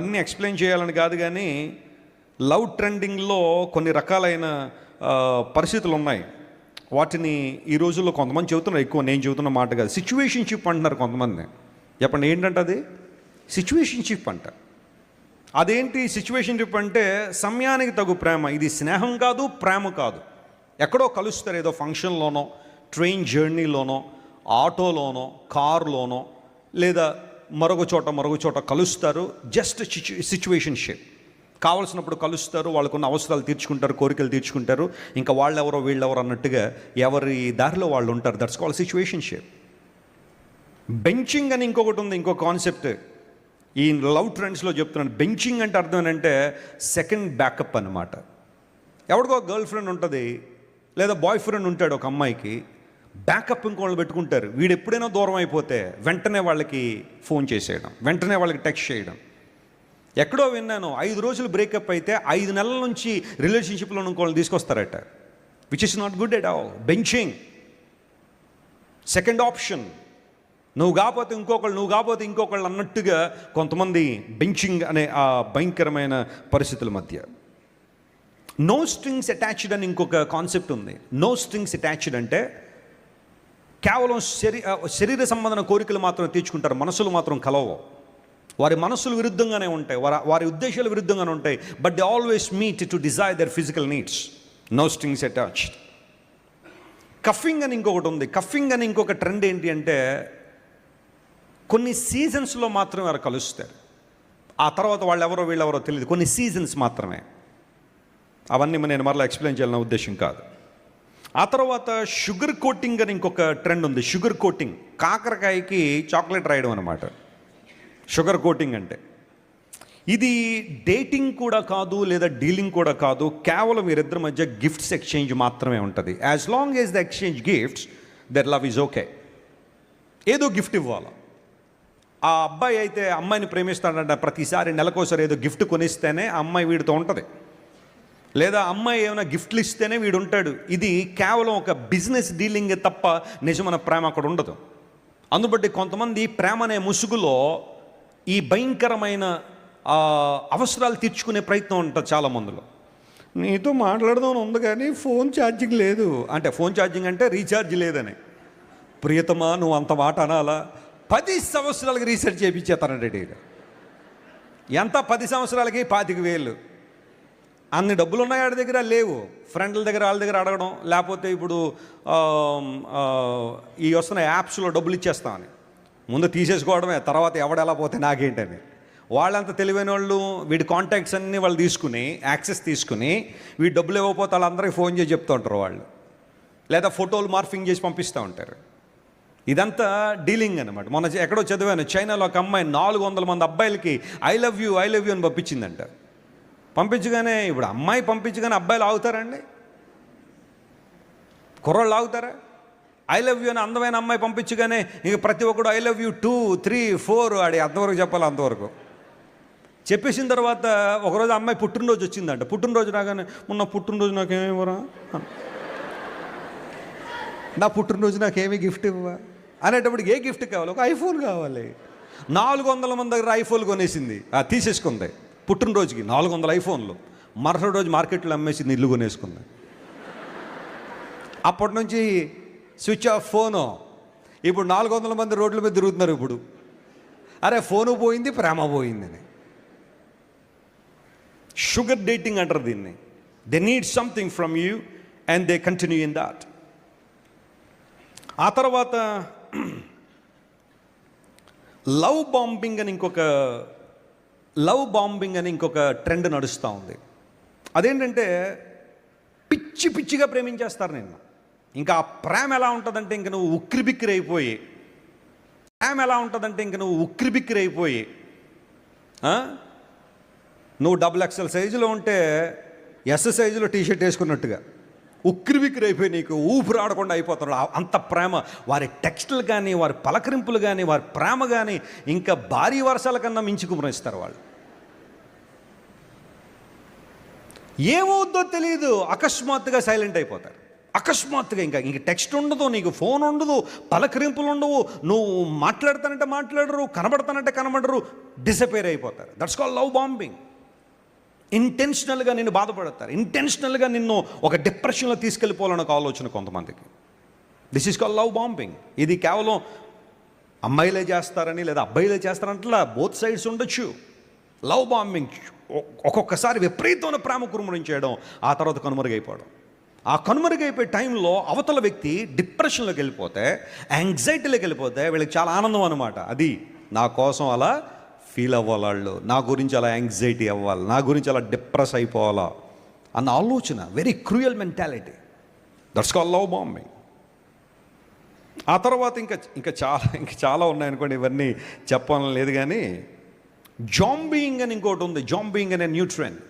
అన్నీ ఎక్స్ప్లెయిన్ చేయాలని కాదు, కానీ లవ్ ట్రెండింగ్లో కొన్ని రకాలైన పరిస్థితులు ఉన్నాయి. వాటిని ఈ రోజుల్లో కొంతమంది చెబుతున్నారు, ఎక్కువ నేను చెబుతున్న మాట కాదు. సిచ్యువేషన్షిప్ అంటున్నారు కొంతమంది. చెప్పండి ఏంటంటే అది సిచ్యువేషన్షిప్ అంట. అదేంటి సిచ్యువేషన్షిప్ అంటే? సమయానికి తగు ప్రేమ. ఇది స్నేహం కాదు, ప్రేమ కాదు. ఎక్కడో కలుస్తారు, ఏదో ఫంక్షన్లోనో, ట్రైన్ జర్నీలోనో, ఆటోలోనో, కారులోనో, లేదా మరొక చోట కలుస్తారు. Just situationship. కావలసినప్పుడు కలుస్తారు, వాళ్ళకున్న అవసరాలు తీర్చుకుంటారు, కోరికలు తీర్చుకుంటారు. ఇంకా వాళ్ళెవరో వీళ్ళెవరో అన్నట్టుగా ఎవరి దారిలో వాళ్ళు ఉంటారు. That's called situationship. బెంచింగ్ అని ఇంకొకటి ఉంది, ఇంకో కాన్సెప్ట్ ఈ లవ్ ట్రెండ్స్లో చెప్తున్నాను. బెంచింగ్ అంటే అర్థం ఏంటంటే సెకండ్ బ్యాకప్ అన్నమాట. ఎవరికో గర్ల్ ఫ్రెండ్ ఉంటుంది, లేదా బాయ్ ఫ్రెండ్ ఉంటాడు ఒక అమ్మాయికి, బ్యాకప్ ఇంకోళ్ళు పెట్టుకుంటారు. వీడు ఎప్పుడైనా దూరం అయిపోతే వెంటనే వాళ్ళకి ఫోన్ చేసేయడం, వెంటనే వాళ్ళకి టెక్స్ట్ చేయడం. ఎక్కడో విన్నాను, 5 రోజులు బ్రేకప్ అయితే 5 నెలల నుంచి రిలేషన్షిప్లో ఇంకోళ్ళని తీసుకొస్తారట. Which is not good at all. Benching, second option. నువ్వు కాకపోతే ఇంకొకళ్ళు అన్నట్టుగా కొంతమంది బెంచింగ్ అనే ఆ భయంకరమైన పరిస్థితుల మధ్య. నో స్ట్రింగ్స్ అటాచ్డ్ అని ఇంకొక కాన్సెప్ట్ ఉంది. నో స్ట్రింగ్స్ అటాచ్డ్ అంటే కేవలం శరీర సంబంధమైన కోరికలు మాత్రం తీర్చుకుంటారు, మనసులు మాత్రం కలవు. వారి మనసులు విరుద్ధంగానే ఉంటాయి, వారి ఉద్దేశాలు విరుద్ధంగానే ఉంటాయి. But they always meet to desire their physical needs. No strings attached. Cuffing అని ఇంకొకటి ఉంది. కఫింగ్ అని ఇంకొక ట్రెండ్ ఏంటి అంటే కొన్ని సీజన్స్లో మాత్రమే వారు కలుస్తారు. ఆ తర్వాత వాళ్ళు వీళ్ళెవరో తెలియదు. కొన్ని సీజన్స్ మాత్రమే. అవన్నీ నేను మరలా ఎక్స్ప్లెయిన్ చేయాలన్న ఉద్దేశం కాదు. ఆ తర్వాత షుగర్ కోటింగ్ అని ఇంకొక ట్రెండ్ ఉంది. షుగర్ కోటింగ్, కాకరకాయకి చాక్లెట్ రాయడం అన్నమాట షుగర్ కోటింగ్ అంటే. ఇది డేటింగ్ కూడా కాదు, లేదా డీలింగ్ కూడా కాదు. కేవలం వీరిద్దరి మధ్య గిఫ్ట్స్ ఎక్స్చేంజ్ మాత్రమే ఉంటుంది. As long as the exchange gifts, their love is okay. ఏదో గిఫ్ట్ ఇవ్వాలి. ఆ అబ్బాయి అయితే అమ్మాయిని ప్రేమిస్తాడంట, ప్రతిసారి నెలకోసారి ఏదో గిఫ్ట్ కొనిస్తేనే ఆ అమ్మాయి వీడితో ఉంటుంది, లేదా అమ్మాయి ఏమైనా గిఫ్ట్లు ఇస్తేనే వీడు ఉంటాడు. ఇది కేవలం ఒక బిజినెస్ డీలింగ్ తప్ప నిజమైన ప్రేమ అక్కడ ఉండదు. అందుబట్టి కొంతమంది ప్రేమ అనే ముసుగులో ఈ భయంకరమైన అవసరాలు తీర్చుకునే ప్రయత్నం ఉంటుంది చాలామందిలో. నీతో మాట్లాడదాం ఉంది కానీ ఫోన్ ఛార్జింగ్ లేదు అంటే, ఫోన్ ఛార్జింగ్ అంటే రీఛార్జ్ లేదని. ప్రియతమా నువ్వు అంత మాట అనాలా? 10 సంవత్సరాలకి రీసెర్చ్ చేయించేస్తానండి. ఎంత 10 సంవత్సరాలకి 25,000. అన్ని డబ్బులు ఉన్నాయి ఆడి దగ్గర, లేవు. ఫ్రెండ్ల దగ్గర వాళ్ళ దగ్గర అడగడం, లేకపోతే ఇప్పుడు ఈ వస్తున్న యాప్స్లో డబ్బులు ఇచ్చేస్తామని ముందు తీసేసుకోవడమే. తర్వాత ఎవడెలా పోతే నాకేంటని. వాళ్ళంత తెలివైన వాళ్ళు వీడి కాంటాక్ట్స్ అన్నీ వాళ్ళు తీసుకుని, యాక్సెస్ తీసుకుని, వీడి డబ్బులు ఇవ్వకపోతే వాళ్ళందరికీ ఫోన్ చేసి చెప్తూ ఉంటారు వాళ్ళు, లేదా ఫోటోలు మార్ఫింగ్ చేసి పంపిస్తూ ఉంటారు. ఇదంతా డీలింగ్ అనమాట. మొన్న ఎక్కడో చదివాను, చైనాలో ఒక అమ్మాయి 400 మంది అబ్బాయిలకి ఐ లవ్ యూ అని పంపించిందంట. పంపించగానే, ఇప్పుడు అమ్మాయి పంపించగానే అబ్బాయిలు ఆగుతారండి? కుర్రోళ్ళు ఆగుతారా? ఐ లవ్ యూ అని అందమైన అమ్మాయి పంపించగానే ఇక ప్రతి ఒక్కడు ఐ లవ్ యూ 2, 3, 4 ఆడి అంతవరకు చెప్పాలి. అంతవరకు చెప్పేసిన తర్వాత ఒకరోజు అమ్మాయి పుట్టినరోజు వచ్చిందంట. పుట్టినరోజు రాగానే, మొన్న పుట్టినరోజు నాకేమివ్వరా, నా పుట్టినరోజు నాకేమీ గిఫ్ట్ ఇవ్వవా అనేటప్పటికి ఏ గిఫ్ట్ కావాలి? ఒక ఐఫోన్ కావాలి. 400 మంది దగ్గర ఐఫోన్ కొనేసింది, తీసేసుకుంది. పుట్టినరోజుకి 400 ఐఫోన్లు. మరుసటి రోజు మార్కెట్లో అమ్మేసింది, ఇల్లు కొనేసుకుంది. అప్పటి నుంచి స్విచ్ ఆఫ్ ఫోను. ఇప్పుడు 400 మంది రోడ్ల మీద తిరుగుతున్నారు. ఇప్పుడు అరే ఫోను పోయింది, ప్రేమ పోయిందని. షుగర్ డేటింగ్ అంటారు దీన్ని. They need something from you and they continue in that. ఆ తర్వాత లవ్ బాంబింగ్ అని ఇంకొక ట్రెండ్ నడుస్తూ ఉంది. అదేంటంటే పిచ్చిగా ప్రేమించేస్తారు నిన్ను. ఇంకా ఆ ప్రేమ ఎలా ఉంటుందంటే ఇంక నువ్వు ఉక్కిరిబిక్కిరైపోయి, నువ్వు XXL సైజులో ఉంటే ఎస్ సైజులో టీషర్ట్ వేసుకున్నట్టుగా ఉక్కిరిబిక్కిరైపోయి నీకు ఊపిరాడకుండా అయిపోతున్నాడు. అంత ప్రేమ. వారి టెక్స్టులు కానీ, వారి పలకరింపులు కానీ, వారి ప్రేమ కానీ ఇంకా భారీ వర్షాల కన్నా మించి కుమరిస్తారు వాళ్ళు. ఏమవుద్దో తెలియదు, అకస్మాత్తుగా సైలెంట్ అయిపోతారు. అకస్మాత్తుగా ఇంక టెక్స్ట్ ఉండదు, నీకు ఫోన్ ఉండదు, పలకరింపులు ఉండవు, నువ్వు మాట్లాడతానంటే మాట్లాడరు, కనబడతానంటే కనబడరు, డిసపేర్ అయిపోతారు. That's called love bombing. ఇంటెన్షనల్గా నిన్ను బాధపడతారు, ఇంటెన్షనల్గా నిన్ను ఒక డిప్రెషన్లో తీసుకెళ్ళిపోవాలని ఒక ఆలోచన కొంతమందికి. This is called love bombing. ఇది కేవలం అమ్మాయిలే చేస్తారని లేదా అబ్బాయిలే చేస్తారంటలా, బోత్ సైడ్స్ ఉండొచ్చు. లవ్ బాంబింగ్ ఒక్కొక్కసారి విపరీతమైన ప్రేమ కురుమరించేయడం, ఆ తర్వాత కనుమరుగైపోవడం. ఆ కనుమరుగైపోయే టైంలో అవతల వ్యక్తి డిప్రెషన్లోకి వెళ్ళిపోతే, యాంగ్జైటీలోకి వెళ్ళిపోతే వీళ్ళకి చాలా ఆనందం అనమాట. అది నా కోసం అలా ఫీల్ అవ్వాలి, వాళ్ళు నా గురించి అలా యాంగ్జైటీ అవ్వాలి, నా గురించి అలా డిప్రెస్ అయిపోవాలా అన్న ఆలోచన. Very cruel mentality. That's called love bombing. ఆ తర్వాత ఇంకా చాలా ఉన్నాయనుకోండి, ఇవన్నీ చెప్పాలని లేదు. కానీ జాంబీయింగ్ అని ఇంకోటి ఉంది. జాంబీయింగ్ అనే న్యూ ట్రెండ్.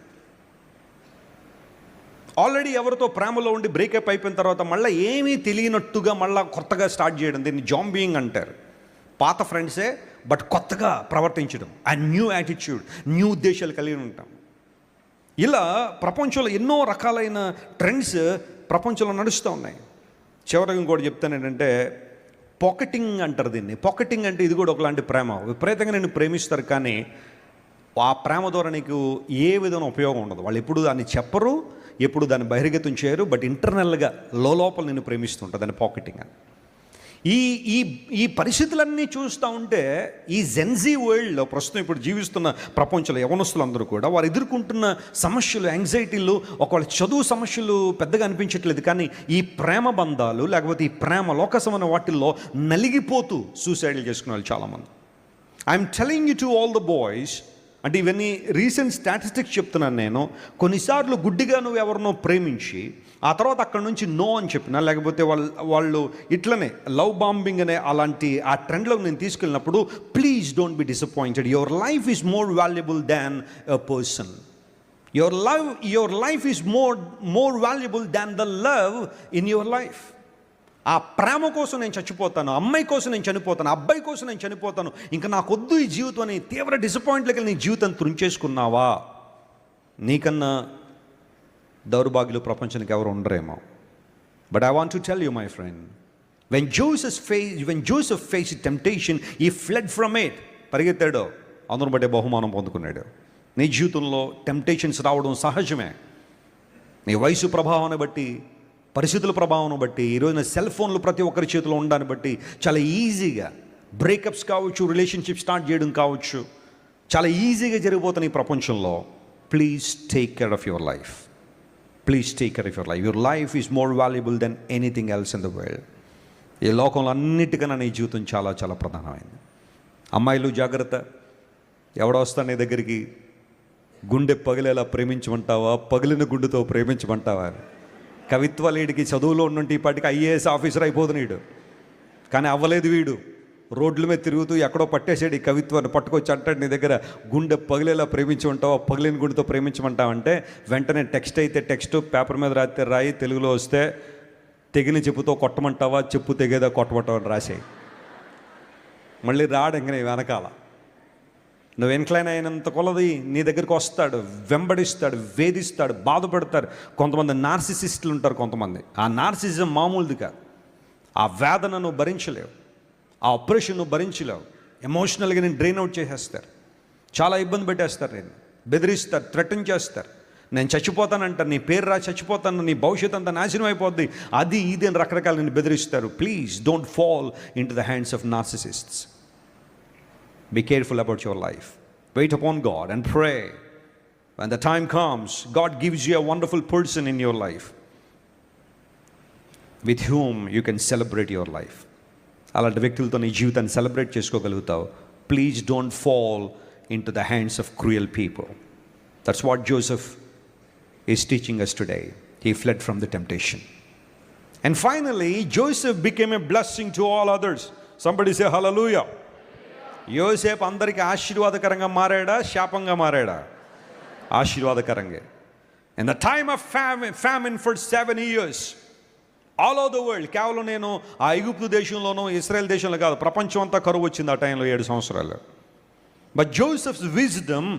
ఆల్రెడీ ఎవరితో ప్రేమలో ఉండి బ్రేకప్ అయిపోయిన తర్వాత మళ్ళీ ఏమీ తెలియనట్టుగా మళ్ళీ కొత్తగా స్టార్ట్ చేయడం, దీన్ని జాంబీయింగ్ అంటారు. పాత ఫ్రెండ్సే బట్ కొత్తగా ప్రవర్తించడం, ఆ న్యూ యాటిట్యూడ్, న్యూ ఉద్దేశాలు కలిగి ఉంటాం. ఇలా ప్రపంచంలో ఎన్నో రకాలైన ట్రెండ్స్ ప్రపంచంలో నడుస్తూ ఉన్నాయి. చివరికి ఇంకోటి చెప్తాను ఏంటంటే, పాకెటింగ్ అంటారు దీన్ని. పాకెటింగ్ అంటే ఇది కూడా ఒకలాంటి ప్రేమ. విపరీతంగా నేను ప్రేమిస్తారు, కానీ ఆ ప్రేమ ద్వారా నీకు ఏ విధమైన ఉపయోగం ఉండదు. వాళ్ళు ఎప్పుడు దాన్ని చెప్పరు, ఎప్పుడు దాన్ని బహిర్గతం చేయరు, బట్ ఇంటర్నల్గా లోపల నిన్ను ప్రేమిస్తుంటారు. దాన్ని పాకెటింగ్ అని. ఈ పరిస్థితులన్నీ చూస్తూ ఉంటే ఈ జెన్జీ వరల్డ్లో ప్రస్తుతం ఇప్పుడు జీవిస్తున్న ప్రపంచంలో యవనస్తులందరూ కూడా వారు ఎదుర్కొంటున్న సమస్యలు, యాంగ్జైటీలు, ఒకవేళ చదువు సమస్యలు పెద్దగా అనిపించట్లేదు, కానీ ఈ ప్రేమ బంధాలు లేకపోతే ఈ ప్రేమ లోకసమైన వాటిల్లో నలిగిపోతూ సూసైడ్లు చేసుకునే వాళ్ళు చాలామంది. I'm telling you to all the boys, అంటే ఇవన్నీ రీసెంట్ స్టాటిస్టిక్స్ చెప్తున్నాను నేను. కొన్నిసార్లు గుడ్డిగా నువ్వు ఎవరినో ప్రేమించి ఆ తర్వాత అక్కడ నుంచి నో అని చెప్పినా, లేకపోతే వాళ్ళు ఇట్లనే లవ్ బాంబింగ్ అనే అలాంటి ఆ ట్రెండ్లో నేను తీసుకెళ్ళినప్పుడు, please don't be disappointed. Your life is more valuable than a person. Your life is more valuable than the love in your life. ఆ ప్రేమ కోసం నేను చచ్చిపోతాను, అమ్మాయి కోసం నేను చనిపోతాను, అబ్బాయి కోసం నేను చనిపోతాను, ఇంకా నాకొద్దు ఈ జీవితం అని తీవ్ర డిసప్పాయింట్లోకి నీ జీవితం తుంచేసుకున్నావా, నీకన్నా దౌర్భాగ్యులు ప్రపంచానికి ఎవరు ఉండరేమో. But I want to tell you my friend, when Joseph faced temptation, he fled from it. పరిగెత్తాడు, అందును బట్టే బహుమానం పొందుకున్నాడు. నీ జీవితంలో టెంప్టేషన్స్ రావడం సహజమే. నీ వయసు ప్రభావాన్ని బట్టి, పరిస్థితుల ప్రభావం బట్టి, ఈరోజున సెల్ ఫోన్లు ప్రతి ఒక్కరి చేతిలో ఉండడాన్ని బట్టి చాలా ఈజీగా బ్రేకప్స్ కావచ్చు, రిలేషన్షిప్ స్టార్ట్ చేయడం కావచ్చు, చాలా ఈజీగా జరిగిపోతున్న ఈ ప్రపంచంలో please take care of your life. Please take care of your life. Your life is more valuable than anything else in the world. ఈ లోకంలో అన్నిటికన్నా నీ జీవితం చాలా చాలా ప్రధానమైంది. అమ్మాయిలు జాగ్రత్త, ఎవడో వస్తాను నీ దగ్గరికి, గుండె పగిలేలా ప్రేమించమంటావా, పగిలిన గుండెతో ప్రేమించమంటావా? కవిత్వాలేడికి చదువులో ఉన్నట్టు ఈ పాటికి ఐఏఎస్ ఆఫీసర్ అయిపోతున్నాడు, కానీ అవ్వలేదు వీడు. రోడ్ల మీద తిరుగుతూ ఎక్కడో పట్టేసాడు ఈ కవిత్వాన్ని, పట్టుకొచ్చి అంటాడు నీ దగ్గర గుండె పగిలేలా ప్రేమించమంటావా, పగిలిన గుండెతో ప్రేమించమంటావంటే వెంటనే టెక్స్ట్ అయితే టెక్స్ట్, పేపర్ మీద రాస్తే రాయి, తెలుగులో వస్తే తెగిన చెప్పుతో కొట్టమంటావా, చెప్పు తెగేదా కొట్టమంటావా అని రాసేయి. మళ్ళీ రాడు ఇంక వెనకాల. నువ్వు ఇన్క్లైన్ అయినంత కొలది నీ దగ్గరికి వస్తాడు, వెంబడిస్తాడు, వేధిస్తాడు, బాధపడతారు. కొంతమంది నార్సిసిస్టులు ఉంటారు. కొంతమంది ఆ నార్సిజం మామూలుది కాదు. ఆ వేదన నువ్వు భరించలేవు, ఆ ఆపరేషన్ నువ్వు భరించలేవు. ఎమోషనల్గా నేను డ్రైన్ అవుట్ చేసేస్తారు, చాలా ఇబ్బంది పెట్టేస్తారు, నేను బెదిరిస్తారు, థ్రెటన్ చేస్తారు. నేను చచ్చిపోతానంటారు, నీ పేరు రా చచ్చిపోతాను, నీ భవిష్యత్తు అంతా నాశనం అయిపోద్ది, అది ఇది అని రకరకాల నేను బెదిరిస్తారు. Please don't fall into the hands of narcissists. Be careful about your life. Wait upon God and pray. When the time comes, God gives you a wonderful person in your life with whom you can celebrate your life. అలాంటి వ్యక్తులతో నీ జీవితాన్ని celebrate చేసుకోగలుగుతావు. Please don't fall into the hands of cruel people. That's what Joseph is teaching us today. He fled from the temptation. And finally, Joseph became a blessing to all others. Somebody say hallelujah. యోసేపు అందరికీ ఆశీర్వాదకరంగా మారాడా, శాపంగా మారాడా? ఆశీర్వాదకరంగా. In the time of famine for 7 years all over the world, కేవలం నేను ఆ ఐగుప్తు దేశంలోనూ ఇశ్రాయేల్ దేశంలో కాదు, ప్రపంచం అంతా కరువు వచ్చింది ఆ టైంలో 7 సంవత్సరాలు. But Joseph's wisdom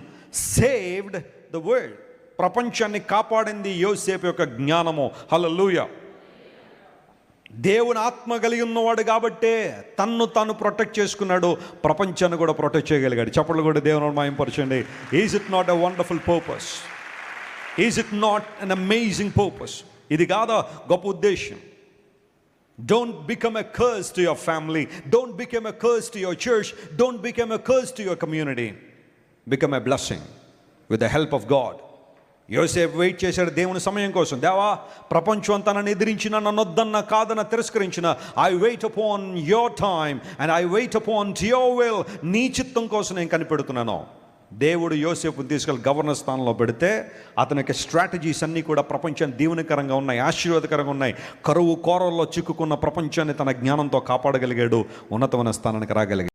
saved the world. ప్రపంచాన్ని కాపాడింది యోసేపు యొక్క జ్ఞానము. హల్లెలూయా. దేవుని ఆత్మ కలిగి ఉన్నవాడు కాబట్టే తన్ను తాను ప్రొటెక్ట్ చేసుకున్నాడు, ప్రపంచాన్ని కూడా ప్రొటెక్ట్ చేయగలిగాడు. చప్పట్లు కూడా దేవుని మహిమపరచండి. Is it not a wonderful purpose? Is it not an amazing purpose? ఇది కాదా గొప్ప ఉద్దేశం? Don't become a curse to your family. Don't become a curse to your church. Don't become a curse to your community. Become a blessing with the help of God. యోసేపు wait చేశాడు దేవుని సమయం కోసం. దేవా, ప్రపంచం అంతా నన్ను ఎదిరించిన, నన్ను వద్దన్న, కాదన్న, తిరస్కరించిన, I wait upon your time and I wait upon your will. నీ చిత్తం కోసం నేను కనిపెడుతున్నాను. దేవుడు యోసేపుని తీసుకెళ్ళి గవర్నర్ స్థానంలో పెడితే అతనికి స్ట్రాటజీస్ అన్నీ కూడా ప్రపంచాన్ని దీవెనకరంగా ఉన్నాయి, ఆశీర్వాదకరంగా ఉన్నాయి. కరువు కోరల్లో చిక్కుకున్న ప్రపంచాన్ని తన జ్ఞానంతో కాపాడగలిగాడు, ఉన్నతమైన స్థానానికి రాగలిగాడు.